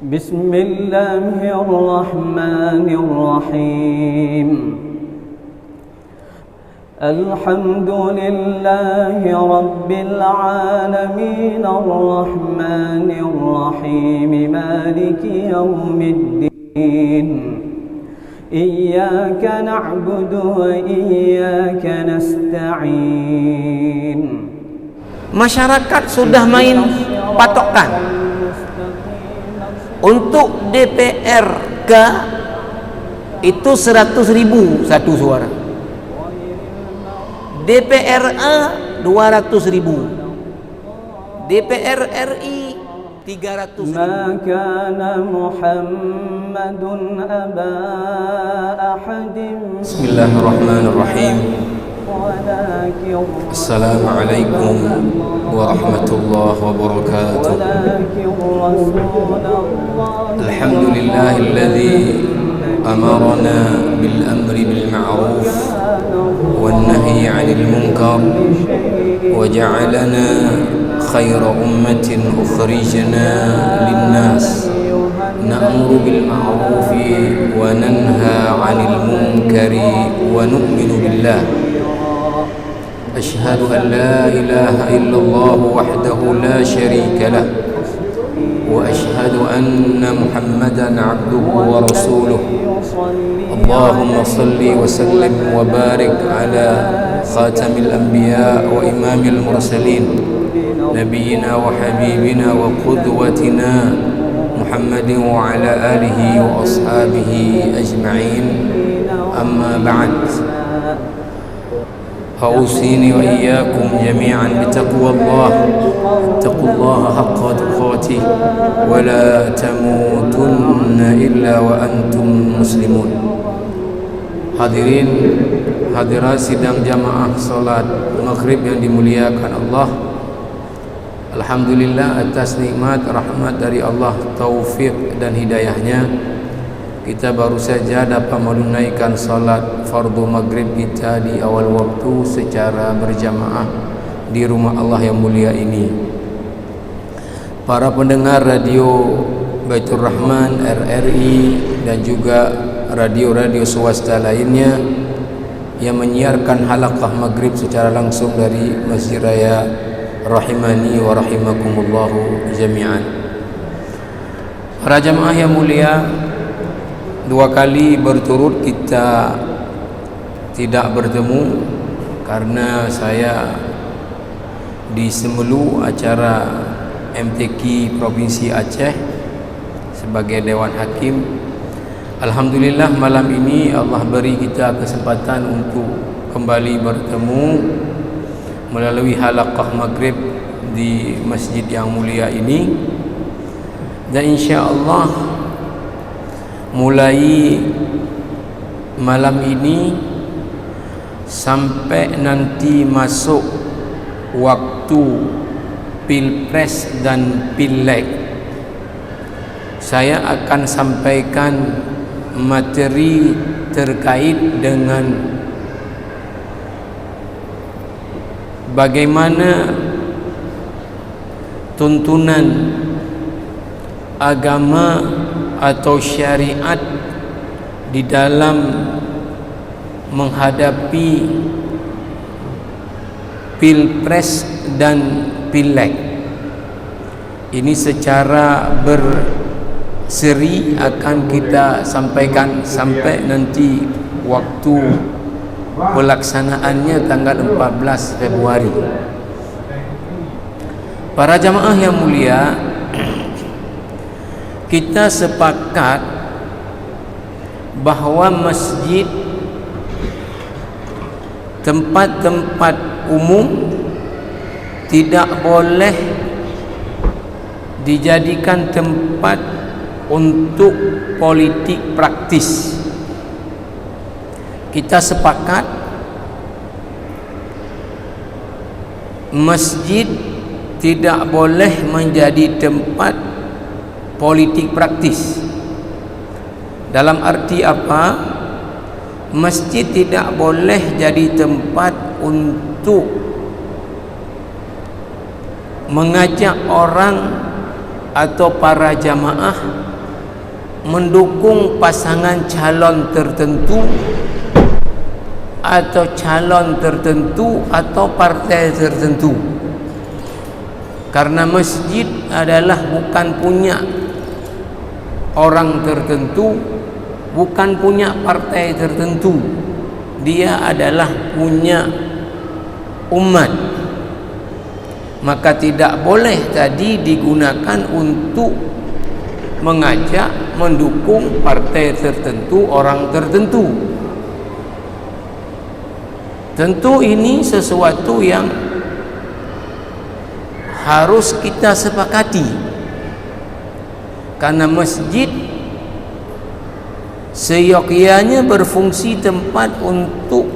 بسم الله الرحمن الرحيم الحمد لله رب العالمين الرحمن الرحيم مالك يوم الدين إياك نعبد وإياك نستعين. Masyarakat sudah main patokan. Untuk DPRK itu 100.000 satu suara, DPRA 200.000, DPR RI 300.000. ما كان محمد أبا أحد. بسم الله الرحمن الرحيم. السلام عليكم ورحمة الله وبركاته. الحمد لله الذي أمرنا بالأمر بالمعروف والنهي عن المنكر وجعلنا خير أمة أخرجنا للناس نأمر بالمعروف وننهى عن المنكر ونؤمن بالله. أشهد أن لا إله إلا الله وحده لا شريك له وأشهد أن محمدا عبده ورسوله. اللهم صل وسلم وبارك على خاتم الأنبياء وإمام المرسلين نبينا وحبيبنا وقدوتنا محمد وعلى آله وأصحابه أجمعين. أما بعد، فأوصيني وإياكم جميعا بتقوى الله، اتقوا الله حق تقاته ولا تموتن إلا وأنتم مسلمون. Hadirin hadirat sidang jamaah salat maghrib yang dimuliakan Allah, alhamdulillah atas nikmat rahmat dari Allah, taufik dan hidayahnya, kita baru saja dapat menunaikan salat fardu maghrib kita di awal waktu secara berjamaah di rumah Allah yang mulia ini. Para pendengar radio Baitur Rahman, RRI dan juga radio-radio swasta lainnya yang menyiarkan halaqah maghrib secara langsung dari Masjid Raya rahimani wa rahimakumullahu jami'an. Para jamaah yang mulia, 2 kali berturut kita tidak bertemu karena saya di Semelu acara MTQ Provinsi Aceh sebagai Dewan Hakim. Alhamdulillah malam ini Allah beri kita kesempatan untuk kembali bertemu melalui halaqah maghrib di masjid yang mulia ini, dan insya-Allah mulai malam ini sampai nanti masuk waktu Pilpres dan Pileg, saya akan sampaikan materi terkait dengan bagaimana tuntunan agama atau syariat di dalam menghadapi Pilpres dan Pileg. Ini secara berseri akan kita sampaikan sampai nanti waktu pelaksanaannya tanggal 14 Februari. Para jamaah yang mulia, kita sepakat bahawa masjid, tempat-tempat umum tidak boleh dijadikan tempat untuk politik praktis. Kita sepakat masjid tidak boleh menjadi tempat politik praktis. Dalam arti apa? Masjid tidak boleh jadi tempat untuk mengajak orang atau para jamaah mendukung pasangan calon tertentu atau calon tertentu atau partai tertentu, karena masjid adalah bukan punya orang tertentu, bukan punya partai tertentu, dia adalah punya umat. Maka tidak boleh tadi digunakan untuk mengajak mendukung partai tertentu, orang tertentu. Tentu ini sesuatu yang harus kita sepakati, karena masjid seyogyanya berfungsi tempat untuk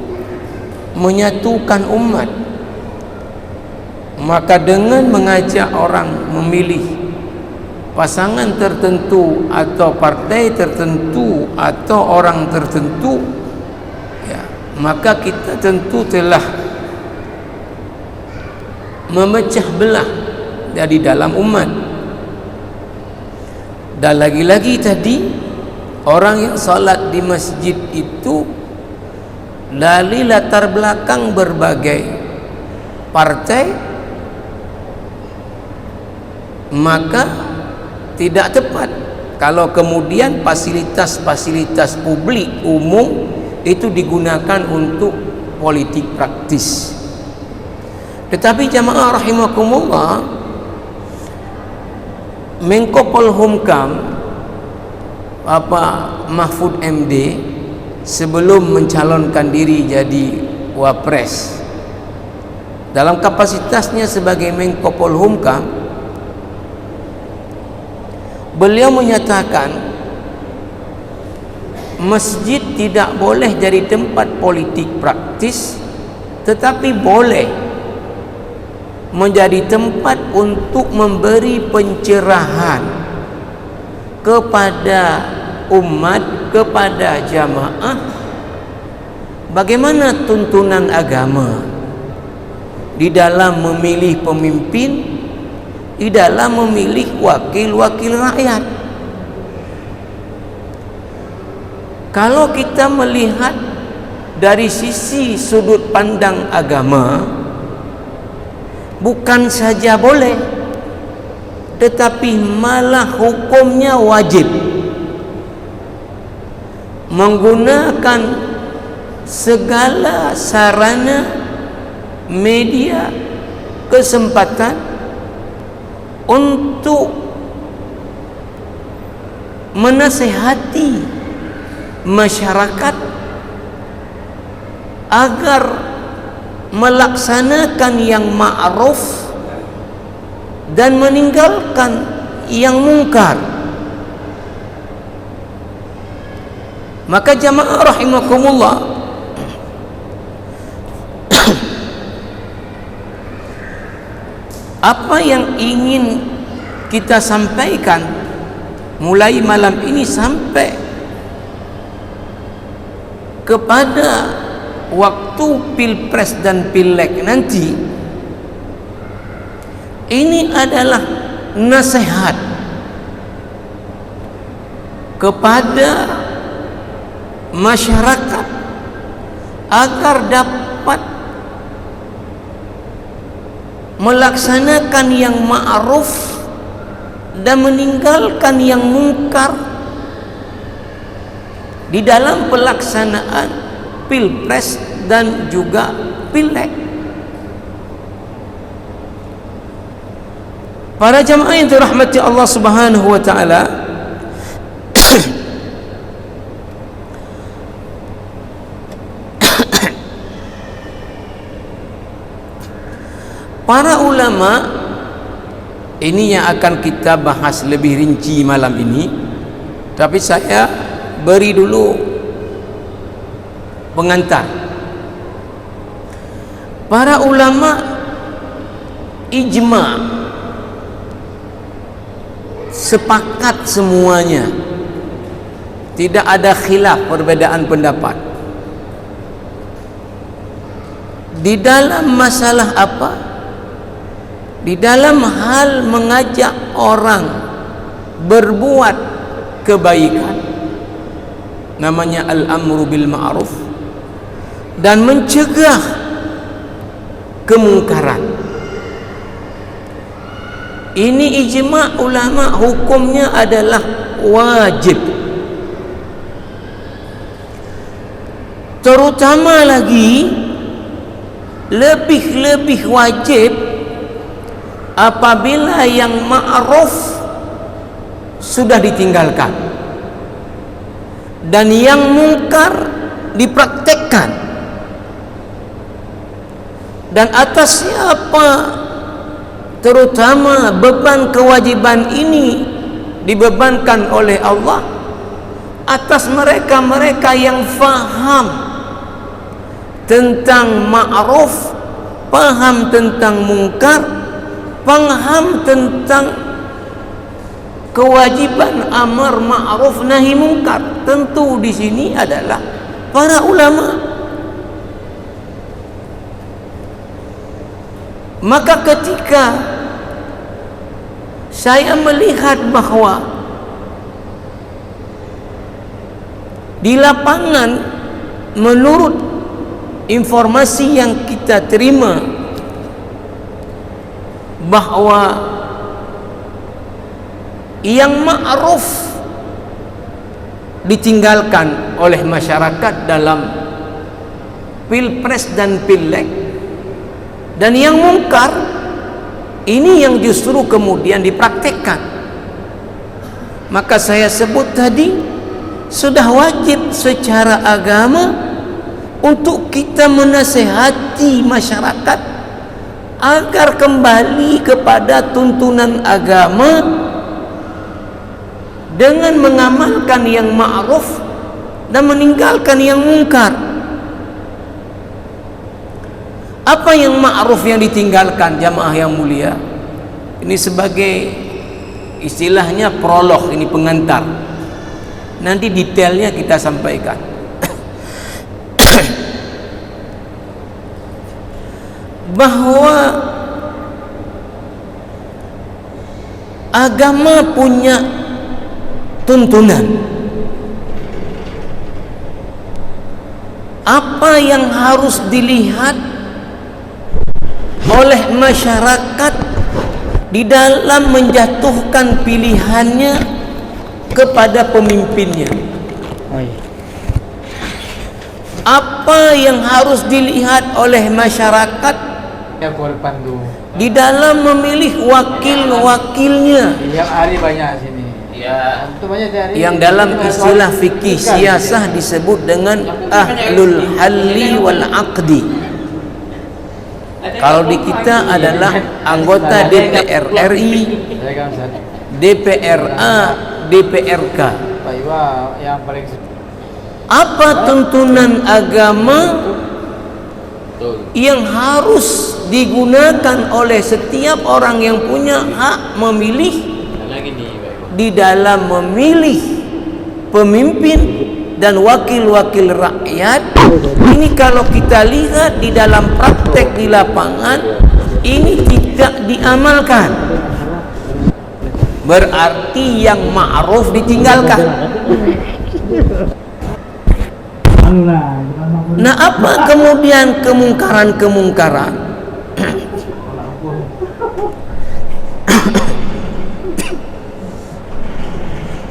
menyatukan umat. Maka dengan mengajak orang memilih pasangan tertentu atau partai tertentu atau orang tertentu, ya, maka kita tentu telah memecah belah dari dalam umat. Dan lagi-lagi tadi, orang yang salat di masjid itu dari latar belakang berbagai partai, maka tidak tepat kalau kemudian fasilitas-fasilitas publik umum itu digunakan untuk politik praktis. Tetapi jamaah rahimakumullah, Menko Polhukam Bapak Mahfud MD sebelum mencalonkan diri jadi Wapres, dalam kapasitasnya sebagai Menko Polhukam, beliau menyatakan masjid tidak boleh jadi tempat politik praktis, tetapi boleh menjadi tempat untuk memberi pencerahan kepada umat, kepada jamaah, bagaimana tuntunan agama di dalam memilih pemimpin, di dalam memilih wakil-wakil rakyat. Kalau kita melihat dari sisi sudut pandang agama, bukan saja boleh, tetapi malah hukumnya wajib menggunakan segala sarana, media, kesempatan untuk menasihati masyarakat agar melaksanakan yang ma'ruf dan meninggalkan yang mungkar. Maka jamaah rahimakumullah, apa yang ingin kita sampaikan mulai malam ini sampai kepada waktu Pilpres dan Pileg nanti, ini adalah nasihat kepada masyarakat agar dapat melaksanakan yang ma'ruf dan meninggalkan yang mungkar di dalam pelaksanaan Pilpres dan juga Pileg. Para jamaah yang dirahmati Allah Subhanahu wa taala, para ulama, ini yang akan kita bahas lebih rinci malam ini, tapi saya beri dulu pengantar. Para ulama ijma, sepakat semuanya, tidak ada khilaf, perbedaan pendapat di dalam masalah apa? Di dalam hal mengajak orang berbuat kebaikan, namanya al-amru bil ma'ruf, dan mencegah kemungkaran. Ini ijma' ulama, hukumnya adalah wajib. Terutama lagi lebih wajib apabila yang ma'ruf sudah ditinggalkan dan yang mungkar dipraktekkan. Dan atas siapa terutama beban kewajiban ini dibebankan oleh Allah? Atas mereka-mereka yang faham tentang ma'ruf, paham tentang mungkar, paham tentang kewajiban amar ma'ruf nahi mungkar. Tentu di sini adalah para ulama. Maka ketika saya melihat bahwa di lapangan, menurut informasi yang kita terima, bahwa yang ma'ruf ditinggalkan oleh masyarakat dalam pilpres dan pileg, dan yang mungkar ini yang justru kemudian dipraktekkan. Maka saya sebut tadi, sudah wajib secara agama untuk kita menasehati masyarakat agar kembali kepada tuntunan agama dengan mengamalkan yang ma'ruf dan meninggalkan yang mungkar. Apa yang ma'ruf yang ditinggalkan, jamaah yang mulia? Ini sebagai istilahnya prolog, ini pengantar. Nanti detailnya kita sampaikan. Bahwa agama punya tuntunan. Apa yang harus dilihat oleh masyarakat di dalam menjatuhkan pilihannya kepada pemimpinnya? Apa yang harus dilihat oleh masyarakat di dalam memilih wakil-wakilnya? Yang hari banyak sini. Ya, itu banyak hari. Yang dalam istilah fikih siasah disebut dengan ahlul halli wal aqdi. Kalau di kita adalah anggota DPR RI, DPRA, DPRK. Yang paling apa tuntunan agama yang harus digunakan oleh setiap orang yang punya hak memilih di dalam memilih pemimpin dan wakil-wakil rakyat? Ini kalau kita lihat di dalam praktek di lapangan, ini tidak diamalkan. Berarti yang ma'ruf ditinggalkan. Nah, apa kemudian kemungkaran-kemungkaran?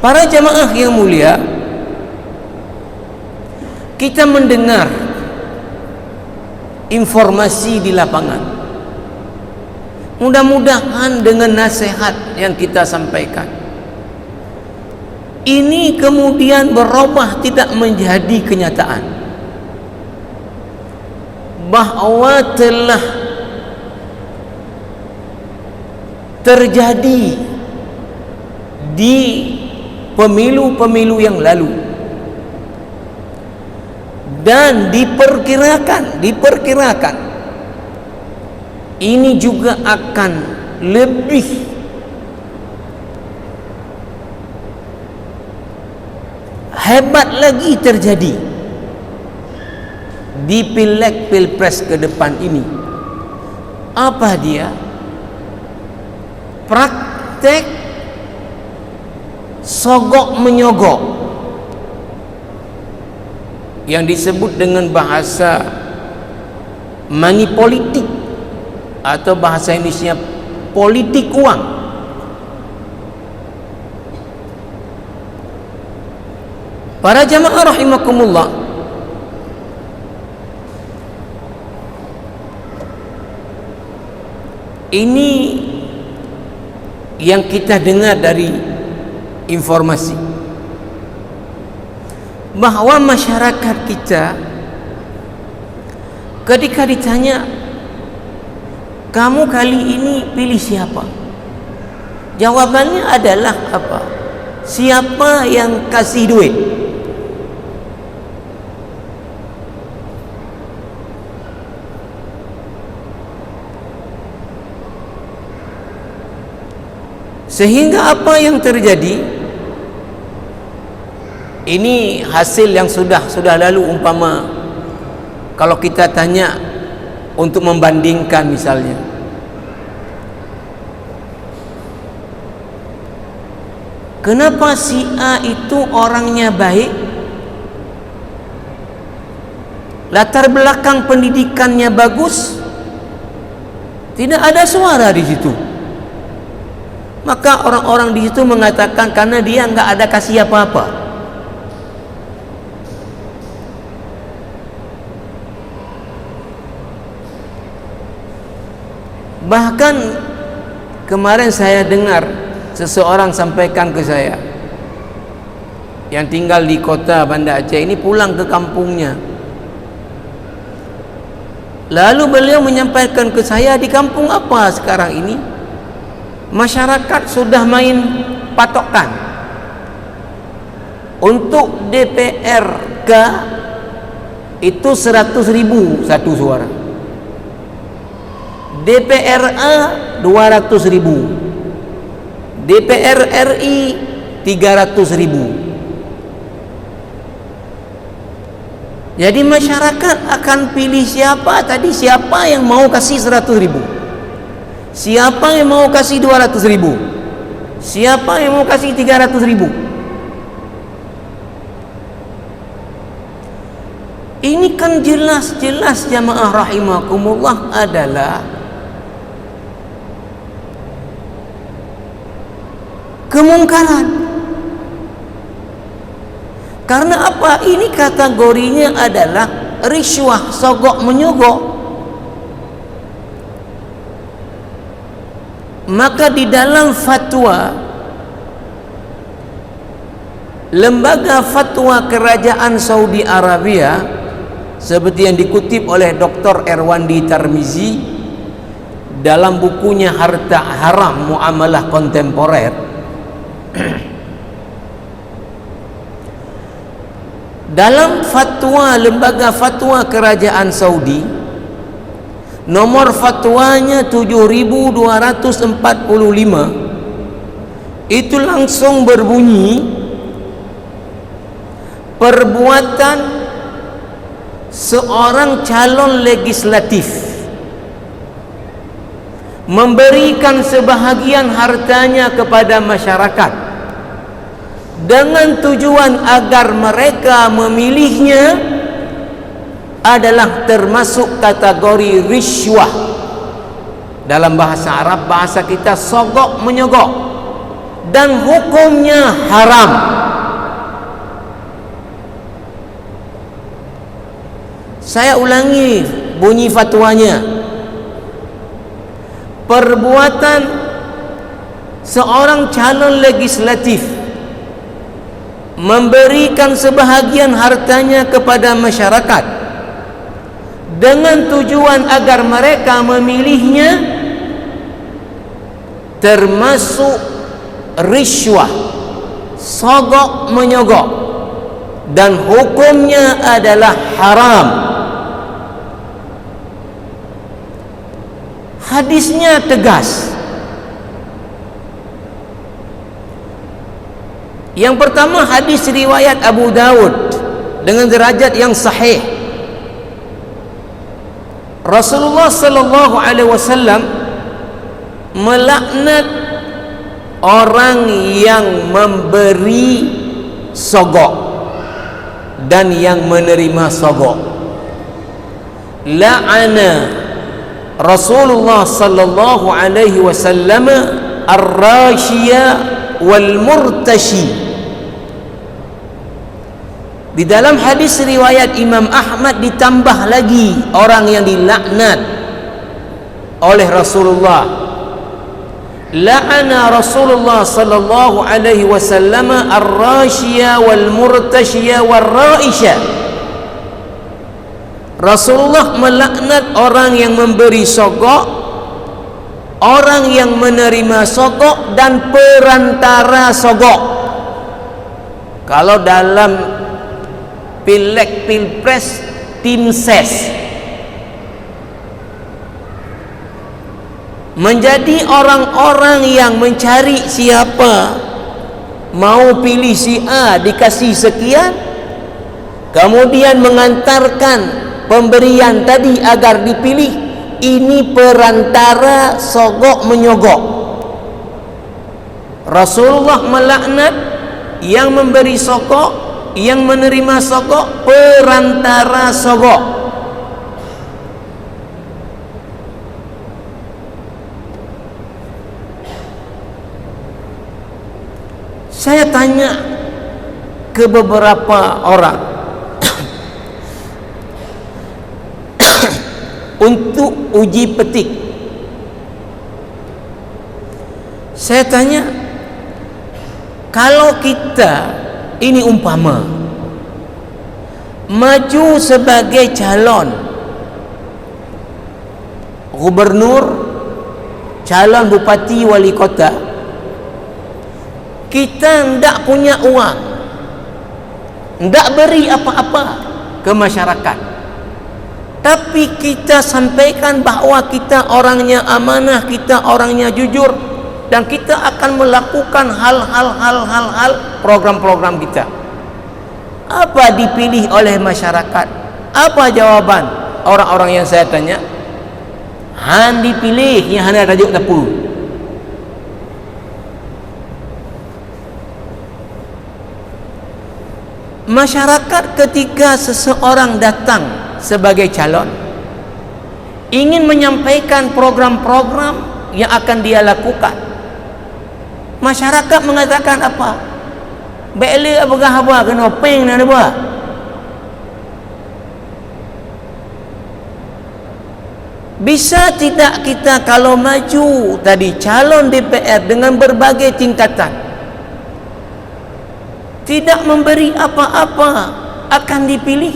Para jamaah yang mulia, kita mendengar informasi di lapangan. Mudah-mudahan dengan nasihat yang kita sampaikan ini kemudian berubah, tidak menjadi kenyataan, bahwa telah terjadi di pemilu-pemilu yang lalu, dan diperkirakan ini juga akan lebih hebat lagi terjadi di pileg pilpres ke depan ini. Apa dia? Praktek sogok menyogok yang disebut dengan bahasa money politik atau bahasa Indonesia politik uang. Para jamaah rahimakumullah, ini yang kita dengar dari informasi bahwa masyarakat kita ketika ditanya, kamu kali ini pilih siapa? Jawabannya adalah apa? Siapa yang kasih duit? Sehingga apa yang terjadi? Ini hasil yang sudah lalu. Umpama kalau kita tanya untuk membandingkan, misalnya kenapa si A itu orangnya baik, latar belakang pendidikannya bagus, tidak ada suara di situ. Maka orang-orang di situ mengatakan karena dia nggak ada kasih apa-apa. Bahkan kemarin saya dengar seseorang sampaikan ke saya yang tinggal di kota Banda Aceh ini, pulang ke kampungnya. Lalu beliau menyampaikan ke saya, di kampung apa sekarang ini masyarakat sudah main patokan. Untuk DPRK itu 100.000 satu suara, DPRA 200.000, DPR RI 300.000. Jadi masyarakat akan pilih siapa tadi? Siapa yang mau kasih 100.000? Siapa yang mau kasih 200.000? Siapa yang mau kasih 300.000? Ini kan jelas-jelas jamaah rahimakumullah adalah kemungkaran. Karena apa? Ini kategorinya adalah riswah, sogok menyogok. Maka di dalam fatwa lembaga fatwa kerajaan Saudi Arabia, seperti yang dikutip oleh Dr. Erwandi Tarmizi dalam bukunya Harta Haram Muamalah Kontemporer, dalam fatwa lembaga fatwa kerajaan Saudi, nomor fatwanya 7245, itu langsung berbunyi, perbuatan seorang calon legislatif memberikan sebahagian hartanya kepada masyarakat dengan tujuan agar mereka memilihnya adalah termasuk kategori riswah. Dalam bahasa Arab, bahasa kita, sogok menyogok, dan hukumnya haram. Saya ulangi bunyi fatwanya. Perbuatan seorang calon legislatif memberikan sebahagian hartanya kepada masyarakat dengan tujuan agar mereka memilihnya termasuk riswah, sogok menyogok, dan hukumnya adalah haram. Hadisnya tegas. Yang pertama, hadis riwayat Abu Dawud dengan derajat yang sahih. Rasulullah sallallahu alaihi wasallam melaknat orang yang memberi sogok dan yang menerima sogok. La'ana Rasulullah sallallahu alaihi wasallam ar-rashiya wal murtashi. Di dalam hadis riwayat Imam Ahmad ditambah lagi orang yang dilaknat oleh Rasulullah. La'ana Rasulullah sallallahu alaihi wasallam ar-rashiya wal murtashiya wal raisha. Rasulullah melaknat orang yang memberi sogok, orang yang menerima sogok, dan perantara sogok. Kalau dalam Pileg Pilpres, tim ses, menjadi orang-orang yang mencari siapa mau pilih si A dikasih sekian, kemudian mengantarkan pemberian tadi agar dipilih. Ini perantara sogok menyogok. Rasulullah melaknat yang memberi sogok, yang menerima sogok, perantara sogok. Saya tanya ke beberapa orang untuk uji petik. Saya tanya, kalau kita ini umpama maju sebagai calon gubernur, calon bupati, wali kota, kita tidak punya uang, tidak beri apa-apa ke masyarakat, tapi kita sampaikan bahwa kita orangnya amanah, kita orangnya jujur, dan kita akan melakukan hal-hal program-program kita. Apa dipilih oleh masyarakat? Apa jawaban orang-orang yang saya tanya? Han dipilih yang hanya rajuk dapur. Masyarakat ketika seseorang datang sebagai calon ingin menyampaikan program-program yang akan dia lakukan, masyarakat mengatakan apa? Bela begah apa kena peng nak buat. Bisa tidak kita kalau maju tadi calon DPR dengan berbagai tingkatan, tidak memberi apa-apa, akan dipilih?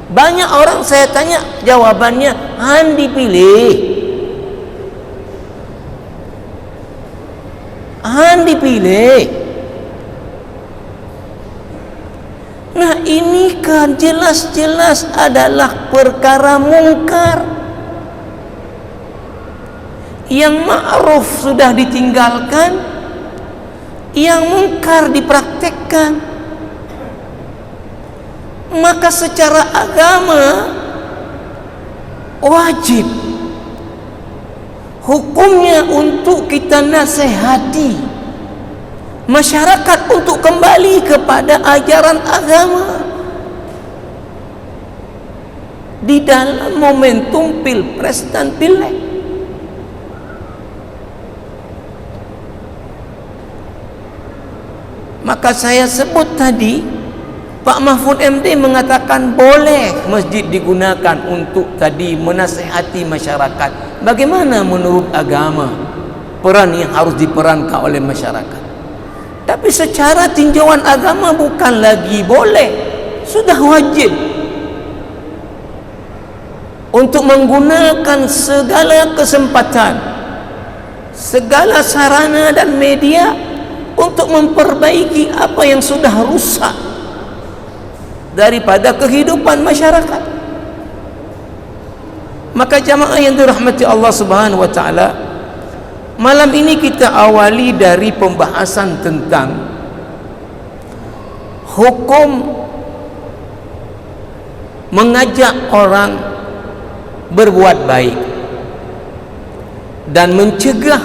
Banyak orang saya tanya jawabannya, han dipilih, han dipilih. Nah, ini kan jelas-jelas adalah perkara mungkar. Yang ma'ruf sudah ditinggalkan, yang mungkar dipraktekkan. Maka secara agama wajib hukumnya untuk kita nasihati masyarakat untuk kembali kepada ajaran agama di dalam momentum pilpres dan pileg. Maka saya sebut tadi, Pak Mahfud MD mengatakan boleh masjid digunakan untuk tadi menasihati masyarakat. Bagaimana menurut agama peran yang harus diperankan oleh masyarakat? Tapi secara tinjauan agama bukan lagi boleh, sudah wajib untuk menggunakan segala kesempatan, segala sarana dan media untuk memperbaiki apa yang sudah rusak daripada kehidupan masyarakat. Maka jamaah yang dirahmati Allah Subhanahu wa taala, malam ini kita awali dari pembahasan tentang hukum mengajak orang berbuat baik dan mencegah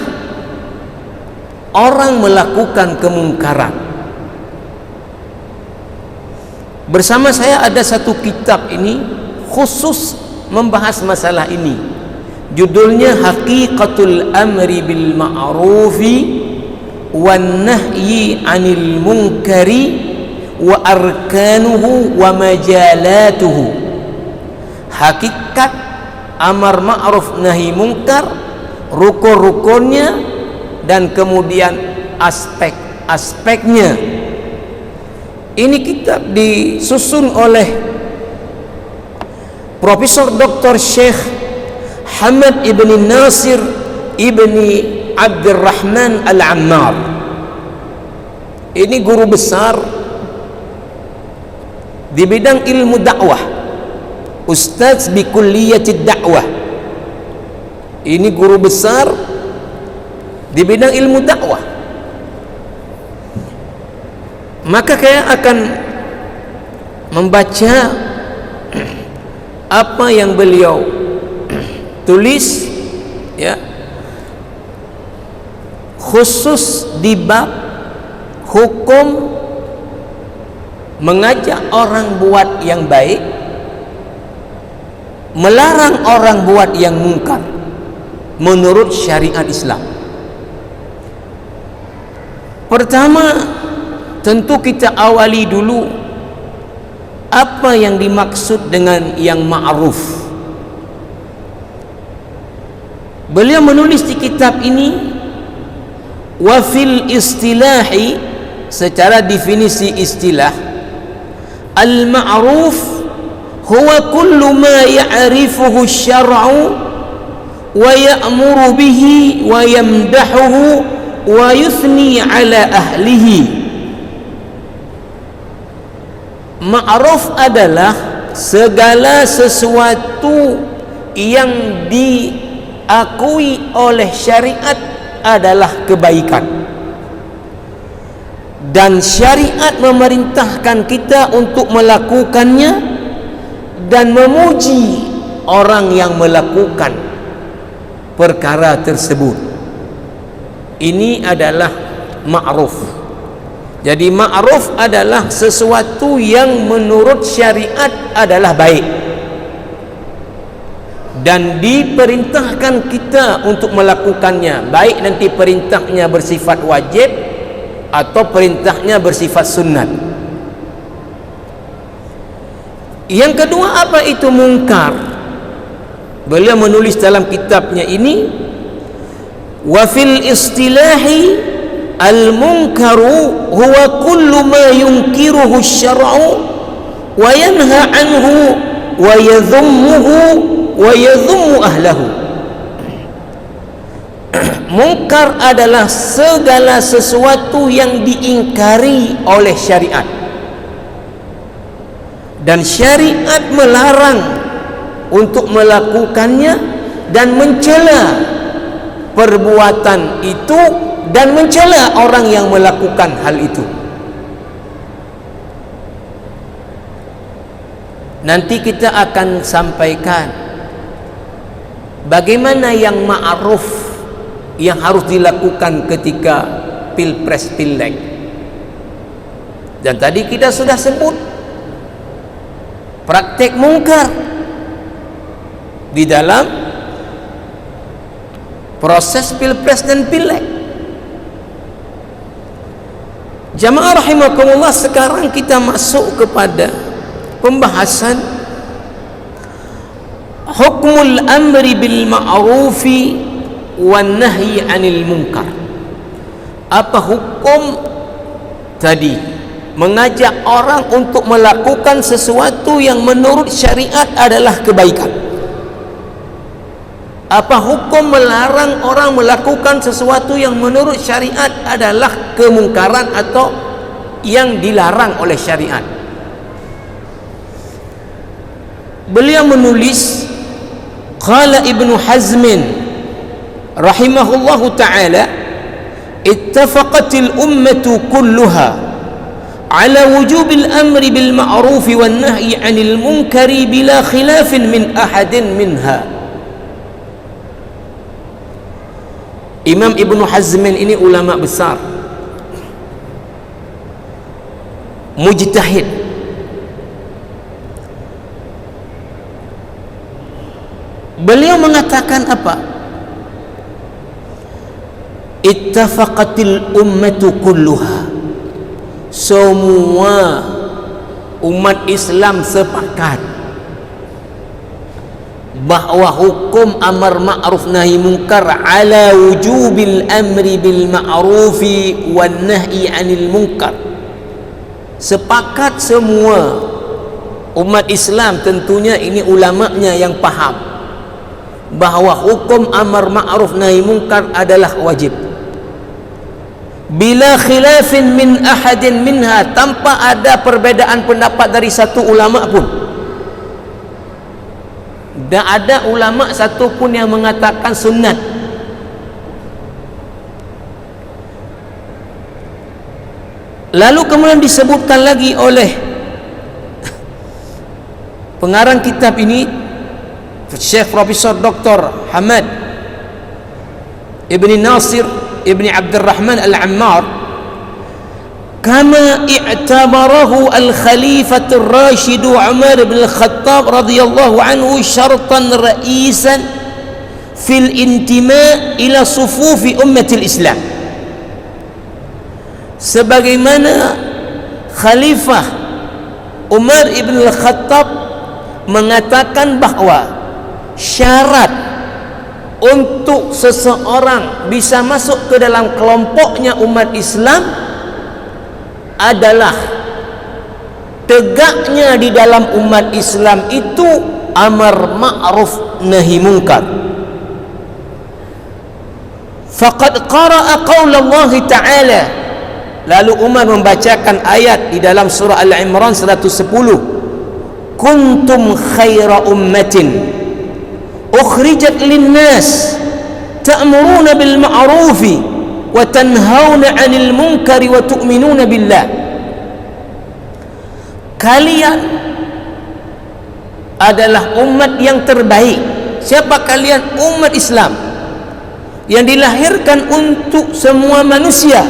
orang melakukan kemungkaran. Bersama saya ada satu kitab ini khusus membahas masalah ini. Judulnya Haqiqatul Amri bil Ma'rufi wan Nahyi 'anil Munkari wa Arkanuhu wa Majalatuhu. Hakikat amar ma'ruf nahi munkar, rukun-rukunnya, dan kemudian aspek-aspeknya. Ini kitab disusun oleh Profesor Dr. Syekh Hamad ibn Nasir ibn Abdurrahman Al-Ammar. Ini guru besar di bidang ilmu dakwah, Ustaz bi kulliyatid dakwah. Ini guru besar di bidang ilmu dakwah. Maka saya akan membaca apa yang beliau tulis, ya, khusus di bab hukum mengajak orang buat yang baik, melarang orang buat yang mungkar menurut syariat Islam. Pertama, tentu kita awali dulu apa yang dimaksud dengan yang ma'ruf. Beliau menulis di kitab ini, wa fil istilahi, secara definisi istilah, al-ma'ruf huwa kullu ma ya'rifuhu asy-syar'u wa ya'muru bihi wa yamdahuhu wa yuthni 'ala ahlihi. Ma'ruf adalah segala sesuatu yang diakui oleh syariat adalah kebaikan, dan syariat memerintahkan kita untuk melakukannya dan memuji orang yang melakukan perkara tersebut. Ini adalah ma'ruf. Jadi ma'ruf adalah sesuatu yang menurut syariat adalah baik dan diperintahkan kita untuk melakukannya, baik nanti perintahnya bersifat wajib atau perintahnya bersifat sunnat. Yang kedua, apa itu mungkar? Beliau menulis dalam kitabnya ini, wa fil istilahi al-munkaru huwa kullu ma yunkiruhu asy-syar'u wa yanha anhu wa yadhummuhu wa yadhummu ahlahu. Mungkar adalah segala sesuatu yang diingkari oleh syariat, dan syariat melarang untuk melakukannya dan mencela perbuatan itu dan mencela orang yang melakukan hal itu. Nanti kita akan sampaikan bagaimana yang ma'ruf yang harus dilakukan ketika pilpres pileg. Dan tadi kita sudah sebut praktek mungkar di dalam proses pilpres dan pileg. Jamaah rahimakumullah, sekarang kita masuk kepada pembahasan hukmul amri bil ma'rufi wan nahyi 'anil munkar. Apa hukum tadi mengajak orang untuk melakukan sesuatu yang menurut syariat adalah kebaikan? Apa hukum melarang orang melakukan sesuatu yang menurut syariat adalah kemungkaran atau yang dilarang oleh syariat? Beliau menulis, qala Ibnu Hazmin rahimahullahu ta'ala, ittafaqatil ummatu kulluha ala wujubil amri bil ma'rufi wan nahyi 'anil munkari bila khilafin min ahadin minha. Imam Ibn Hazmin ini ulama besar, mujtahid. Beliau mengatakan apa? Ittafaqatil ummatu kulluha, semua umat Islam sepakat bahawa hukum amar ma'ruf nahi munkar ala wujubil amri bil ma'rufi wan nahyi 'anil munkar. Sepakat semua umat Islam, tentunya ini ulamanya yang faham bahawa hukum amar ma'ruf nahi munkar adalah wajib, bila khilafin min ahadin minha, tanpa ada perbedaan pendapat dari satu ulama pun. Tak ada ulama satu pun yang mengatakan sunnat. Lalu kemudian disebutkan lagi oleh pengarang kitab ini, Syekh Profesor Dr. Hamad Ibni Nasir Ibni Abdurrahman Al-Ammar, kama i'tabarahu al-Khalifatul Rashidu Umar bin Al-Khattab radhiyallahu anhu syartan ra'isan fil intima' ila sufufi ummatil Islam. Sebagaimana Khalifah Umar ibn Al-Khattab mengatakan bahawa syarat untuk seseorang bisa masuk ke dalam kelompoknya umat Islam adalah tegaknya di dalam umat Islam itu amar ma'ruf nahi munkar. Faqad qara'a qaula Allah Ta'ala, lalu Umar membacakan ayat di dalam surah Al-Imran 110, kuntum khaira ummatin ukhrijat linnas ta'muruna bil ma'rufi wa tanhauna 'anil munkari wa tu'minuna billah. Kalian adalah umat yang terbaik. Siapa kalian? Umat Islam yang dilahirkan untuk semua manusia,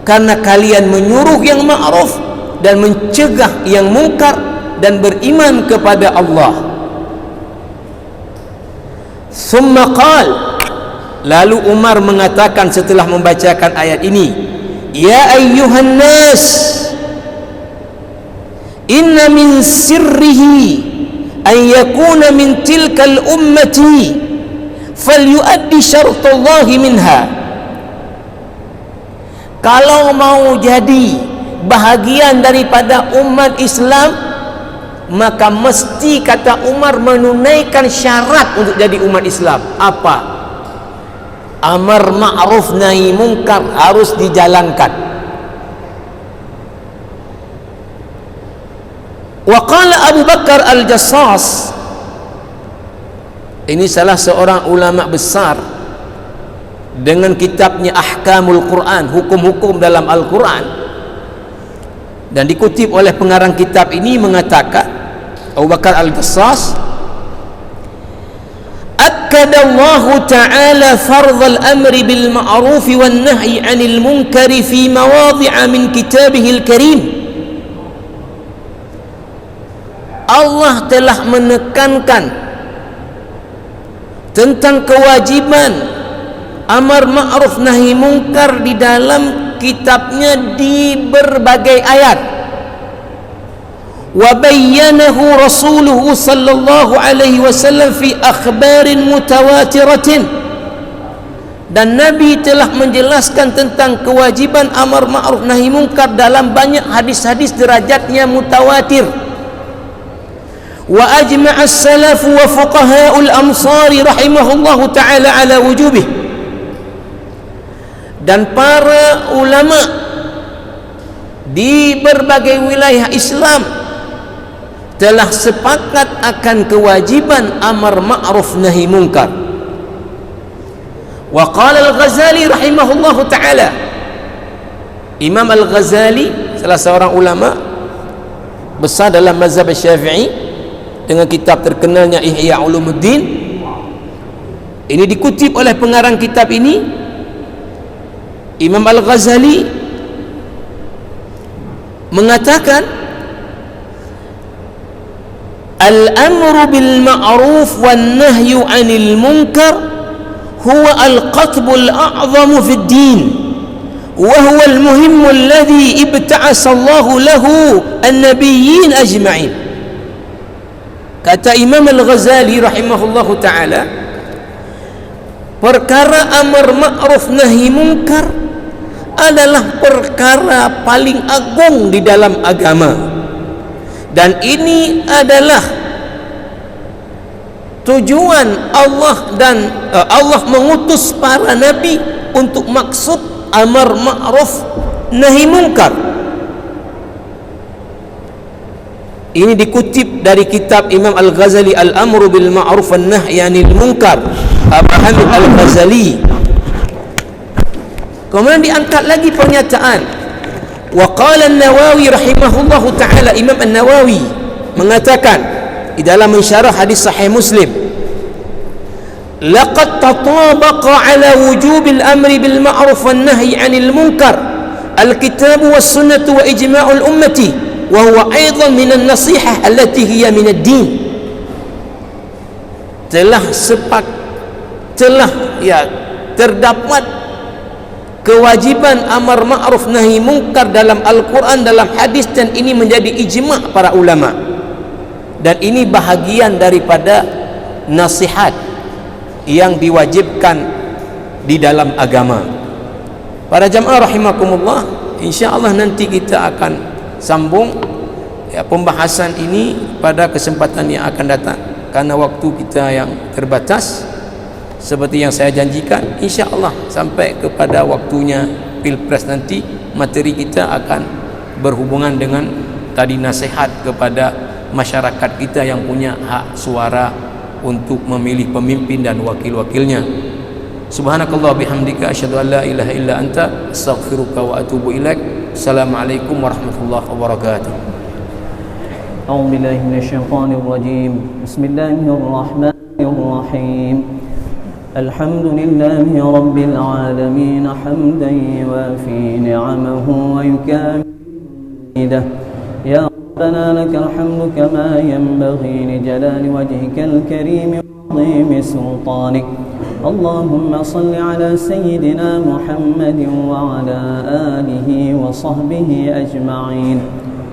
karena kalian menyuruh yang ma'ruf dan mencegah yang munkar dan beriman kepada Allah. Summa qal, lalu Umar mengatakan setelah membacakan ayat ini, ya ayyuhan nas, inna min sirrihi an yakuna min tilkal ummati falyuaddi syartallahi minha. Kalau mau jadi bahagian daripada umat Islam, maka mesti, kata Umar, menunaikan syarat untuk jadi umat Islam. Apa? Amar ma'ruf nahi munkar harus dijalankan. Wa qala Abu Bakar Al-Jassas, ini salah seorang ulama besar dengan kitabnya Ahkamul Quran, hukum-hukum dalam Al-Quran, dan dikutip oleh pengarang kitab ini, mengatakan Abu Bakar Al-Jassas, akkadallahu ta'ala fardhal amri bil ma'ruf wan nahyi 'anil munkari fi mawadhi'a min kitabihil karim. Allah telah menekankan tentang kewajiban amar ma'ruf nahi munkar di dalam kitabnya di berbagai ayat. Wa bayyanahu rasuluhu sallallahu alaihi wasallam fi akhbarin mutawatiratin, dan Nabi telah menjelaskan tentang kewajiban amar ma'ruf nahi munkar dalam banyak hadis-hadis derajatnya mutawatir. Wa ajma'a as-salaf wa fuqaha'ul amsari rahimahullahu ta'ala ala wujubih, dan para ulama di berbagai wilayah Islam telah sepakat akan kewajiban amar ma'ruf nahi munkar. Wa qala Al-Ghazali rahimahullahu ta'ala, Imam Al-Ghazali salah seorang ulama besar dalam mazhab Syafi'i dengan kitab terkenalnya Ihya Ulumuddin, Ini dikutip oleh pengarang kitab ini, Imam Al-Ghazali mengatakan, al-amru bil ma'ruf wan nahyu 'anil munkar huwa al-qatbul a'zamu fid din wa huwa al-muhimmu alladhi ibta'asa Allahu lahu an-nabiyyin ajma'in. Kata Imam Al-Ghazali rahimahullahu ta'ala, perkara amar ma'ruf nahi munkar adalah perkara paling agung di dalam agama, dan ini adalah tujuan Allah, dan Allah mengutus para nabi untuk maksud amar ma'ruf nahi munkar. Ini dikutip dari kitab Imam Al-Ghazali, Al-Amru bil Ma'ruf wan Nahyi 'anil Munkar, Abu Hamid Al-Ghazali. Kemudian diangkat lagi pernyataan, wa qala An-Nawawi rahimahullahu taala, Imam An-Nawawi mengatakan di dalam mensyarah hadis sahih Muslim, laqad tatabaqa ala wujubil amri bil ma'ruf wan nahyi 'anil munkar al-kitab was sunnah wa ijma'ul ummati wa huwa aidan min an-nasihah allati hiya min ad-din. Terdapat kewajiban amar ma'ruf nahi munkar dalam Al-Quran, dalam hadis, dan ini menjadi ijma' para ulama, dan ini bahagian daripada nasihat yang diwajibkan di dalam agama. Para jamaah rahimakumullah, insyaallah nanti kita akan sambung pembahasan ini pada kesempatan yang akan datang, karena waktu kita yang terbatas. Seperti yang saya janjikan, insyaallah sampai kepada waktunya Pilpres nanti, materi kita akan berhubungan dengan tadi nasihat kepada masyarakat kita yang punya hak suara untuk memilih pemimpin dan wakil-wakilnya. Subhanakallah bihamdika asyhadu an la ilaha illa anta astaghfiruka wa atubu ilaik. Assalamualaikum warahmatullahi wabarakatuh. A'udzu billahi minasyaitonir rajim. Bismillahirrahmanirrahim. Alhamdulillahi rabbil alamin hamdan yuwafi ni'amahu wa yukammilu. Ya Rabbana lakal hamdu kama yanbaghi li jalali wajhikal karim wa 'azimi sultanik. Allahumma salli ala sayyidina Muhammadin wa ala alihi wa sahbihi ajma'in.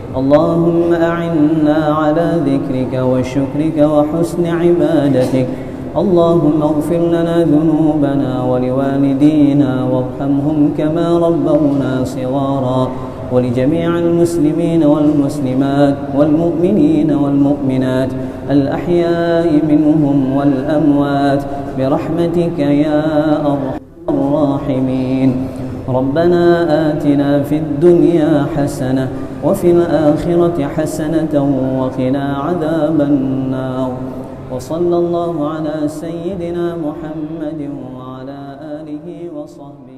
Allahumma a'inna ala dhikrika wa syukrika wa husni ibadatik. Allahumma ighfir lana dhunubana wa liwalidina warhamhum kama rabbawna shighara, wa li jami'il muslimina wal muslimat wal mu'minina wal mu'minat al ahya'i minhum wal amwat برحمتك يا أرحم الراحمين. ربنا آتنا في الدنيا حسنة وفي الآخرة حسنة وقنا عذاب النار. وصلى الله على سيدنا محمد وعلى آله وصحبه